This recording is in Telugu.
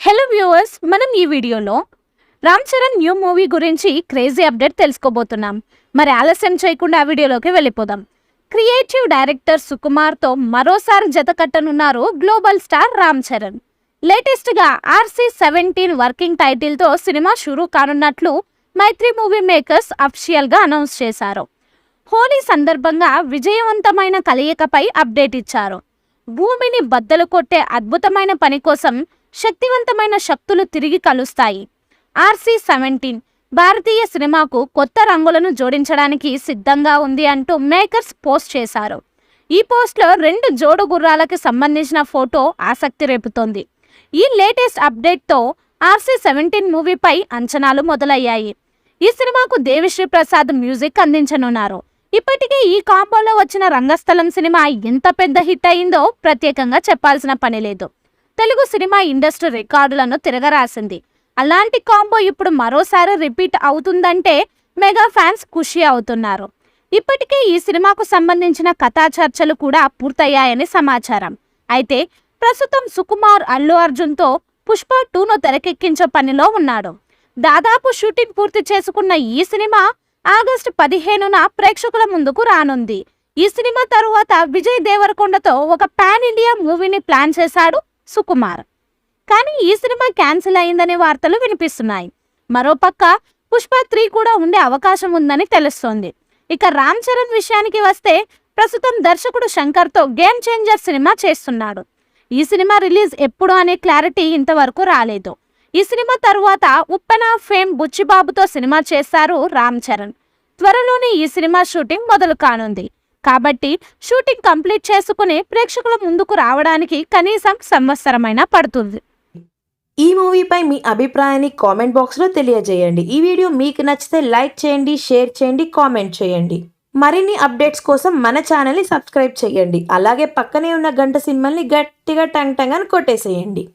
హలో వ్యూవర్స్, మనం ఈ వీడియోలో రామ్ చరణ్ న్యూ మూవీ గురించి క్రేజీ అప్డేట్ తెలుసుకోబోతున్నాం. మరి ఆలస్యం చేయకుండా ఆ వీడియోలోకి వెళ్ళిపోదాం. క్రియేటివ్ డైరెక్టర్ సుకుమార్తో మరోసారి జత కట్టనున్నారు గ్లోబల్ స్టార్ రామ్ చరణ్. లేటెస్ట్గా RC-17 వర్కింగ్ టైటిల్తో సినిమా షురూ కానున్నట్లు మైత్రి మూవీ మేకర్స్ అఫీషియల్గా అనౌన్స్ చేశారు. హోలీ సందర్భంగా విజయవంతమైన కలయికపై అప్డేట్ ఇచ్చారు. భూమిని బద్దలు కొట్టే అద్భుతమైన పని కోసం శక్తివంతమైన శక్తులు తిరిగి కలుస్తాయి. RC-17 భారతీయ సినిమాకు కొత్త రంగులను జోడించడానికి సిద్ధంగా ఉంది అంటూ మేకర్స్ పోస్ట్ చేశారు. ఈ పోస్ట్లో 2 జోడు గుర్రాలకు సంబంధించిన ఫోటో ఆసక్తి రేపుతోంది. ఈ లేటెస్ట్ అప్డేట్తో RC-17 మూవీపై అంచనాలు మొదలయ్యాయి. ఈ సినిమాకు దేవిశ్రీ ప్రసాద్ మ్యూజిక్ అందించనున్నారు. ఇప్పటికే ఈ కాంబోలో వచ్చిన రంగస్థలం సినిమా ఎంత పెద్ద హిట్ అయిందో ప్రత్యేకంగా చెప్పాల్సిన పని లేదు. తెలుగు సినిమా ఇండస్ట్రీ రికార్డులను తిరగరాసింది. అలాంటి కాంబో ఇప్పుడు మరోసారి రిపీట్ అవుతుందంటే మెగా ఫ్యాన్స్ ఖుషి అవుతున్నారు. ఇప్పటికే ఈ సినిమాకు సంబంధించిన కథా చర్చలు కూడా పూర్తయ్యాయని సమాచారం. అయితే ప్రస్తుతం సుకుమార్ అల్లు అర్జున్తో పుష్ప 2ను తెరకెక్కించే పనిలో ఉన్నాడు. దాదాపు షూటింగ్ పూర్తి చేసుకున్న ఈ సినిమా ఆగస్టు 15న ప్రేక్షకుల ముందుకు రానుంది. ఈ సినిమా తరువాత విజయ్ దేవరకొండతో ఒక పాన్ ఇండియా మూవీని ప్లాన్ చేశాడు సుకుమార్. కానీ ఈ సినిమా క్యాన్సిల్ అయిందనే వార్తలు వినిపిస్తున్నాయి. మరోపక్క పుష్ప 3 కూడా ఉండే అవకాశం ఉందని తెలుస్తోంది. ఇక రామ్ చరణ్ విషయానికి వస్తే ప్రస్తుతం దర్శకుడు శంకర్తో గేమ్ చేంజర్ సినిమా చేస్తున్నాడు. ఈ సినిమా రిలీజ్ ఎప్పుడు అనే క్లారిటీ ఇంతవరకు రాలేదు. ఈ సినిమా తరువాత ఉప్పెన ఫేమ్ బుచ్చిబాబుతో సినిమా చేశారు రామ్ చరణ్. త్వరలోనే ఈ సినిమా షూటింగ్ మొదలు కానుంది. కాబట్టి షూటింగ్ కంప్లీట్ చేసుకుని ప్రేక్షకుల ముందుకు రావడానికి కనీసం సంవత్సరమైనా పడుతుంది. ఈ మూవీపై మీ అభిప్రాయాన్ని కామెంట్ బాక్స్లో తెలియజేయండి. ఈ వీడియో మీకు నచ్చితే లైక్ చేయండి, షేర్ చేయండి, కామెంట్ చేయండి. మరిన్ని అప్డేట్స్ కోసం మన ఛానల్ని సబ్స్క్రైబ్ చేయండి. అలాగే పక్కనే ఉన్న గంట సింబల్ని గట్టిగా టంగ్ టంగ్ అని కొట్టేసేయండి.